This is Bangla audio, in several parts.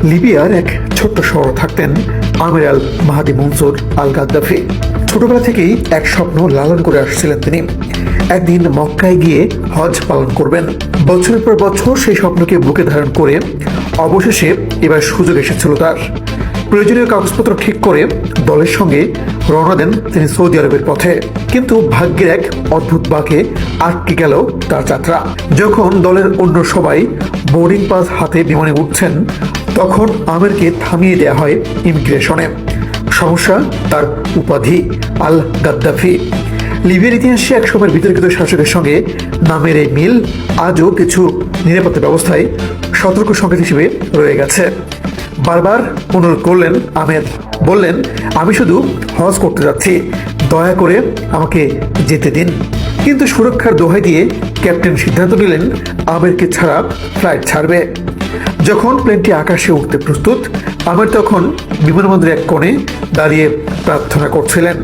লিবিয়ার এক ছোট্ট শহরে থাকতেন আমির আল মাহাদি মনসুর আল গাদ্দাফি। ছোটবেলা থেকেই এক স্বপ্ন লালন করে আসছিলেন তিনি, একদিন মক্কায় গিয়ে হজ পালন করবেন। বছরের পর বছর সেই স্বপ্নকে বুকে ধারণ করে অবশেষে এবার সুযোগ এসেছিল তার। প্রয়োজনীয় কাগজপত্র ঠিক করে দলের সঙ্গে রওনা দেন তিনি সৌদি আরবের পথে। কিন্তু ভাগ্যের এক অদ্ভুত বাঁকে আটকে গেল তার যাত্রা। যখন দলের অন্য সবাই বোর্ডিং পাস হাতে বিমানে উঠছেন, তখন আমিরকে থামিয়ে দেওয়া হয় ইমিগ্রেশনে। সমস্যা তার উপাধি আল গাদ্দাফি। লিবিয়ার ইতিহাসে এক সময়ের বিতর্কিত শাসকের সঙ্গে নামের এই মিল আজও কিছু নিরাপত্তা ব্যবস্থায় সতর্ক সংকেত হিসেবে রয়ে গেছে। বারবার অনুরোধ করলেন আমির, বললেন, আমি শুধু হজ করতে যাচ্ছি, দয়া করে আমাকে যেতে দিন। কিন্তু সুরক্ষার দোহাই দিয়ে ক্যাপ্টেন সিদ্ধান্ত নিলেন আমিরকে ছাড়া ফ্লাইট ছাড়বে। যখন প্লেনটি আকাশে উঠতে প্রস্তুত, আমির তখন বিমানবন্দরের এক কোণে দাঁড়িয়ে প্রার্থনা করছিলেন,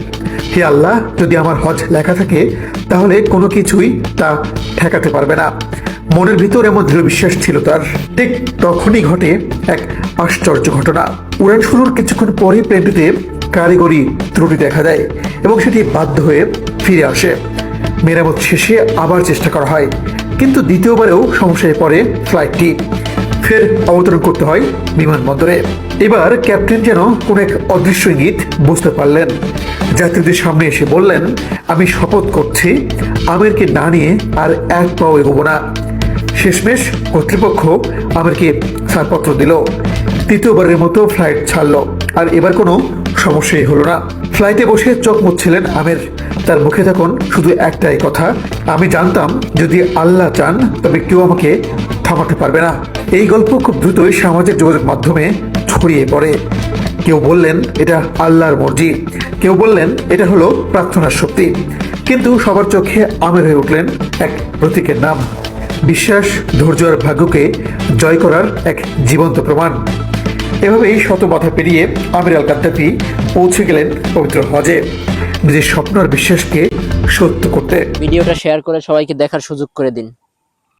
হে আল্লাহ, যদি আমার হজ লেখা থাকে তাহলে কোনো কিছুই তা ঠেকাতে পারবে না। মনের ভিতর এমন দৃঢ় বিশ্বাস ছিল তার। ঠিক তখনই ঘটে এক আশ্চর্য ঘটনা। উড়ান শুরুর কিছুক্ষণ পরে প্লেনটিতে কারিগরি ত্রুটি দেখা দেয় এবং সেটি বাধ্য হয়ে ফিরে আসে। মেরামত শেষে আবার চেষ্টা করা হয়, কিন্তু দ্বিতীয়বারেও সমস্যায় পড়ে ফ্লাইটটি। ফের অবতরণ করতে হয় বিমানবন্দরে। এবার ক্যাপ্টেন যেন কোন এক অদৃশ্য ইঙ্গিত বুঝতে পারলেন। যাত্রীদের সামনে এসে বললেন, আমি শপথ করছি আমিরকে না নিয়ে আর এক পাও এগোবো না। শেষমেশ কর্তৃপক্ষ আমিরকে ছাড়পত্র দিল। তৃতীয়বারের মতো ফ্লাইট ছাড়লো, আর এবার কোনো সমস্যাই হলো না। ফ্লাইটে বসে চোখ মুছছিলেন আমির। তার মুখে তখন শুধু একটাই কথা, আমি জানতাম যদি আল্লাহ চান তবে কেউ আমাকে থামাতে পারবে না। এই গল্প খুব দ্রুতই সামাজিক যোগাযোগ মাধ্যমে ছড়িয়ে পড়ে। কেউ বললেন এটা আল্লাহর মর্জি, কেউ বললেন এটা হলো প্রার্থনার শক্তি, কিন্তু সবার চোখে আমির হয়ে উঠলেন এক প্রতীকের নাম। বিশ্বাস, ধৈর্য আর ভাগ্যকে জয় করার এক জীবন্ত প্রমাণ। এভাবেই শত বাধা পেরিয়ে আমির আল গাদ্দাফি পৌঁছে গেলেন পবিত্র হজে, নিজের স্বপ্ন আর বিশ্বাসকে সত্য করতে। ভিডিওটা শেয়ার করে সবাইকে দেখার সুযোগ করে দিন।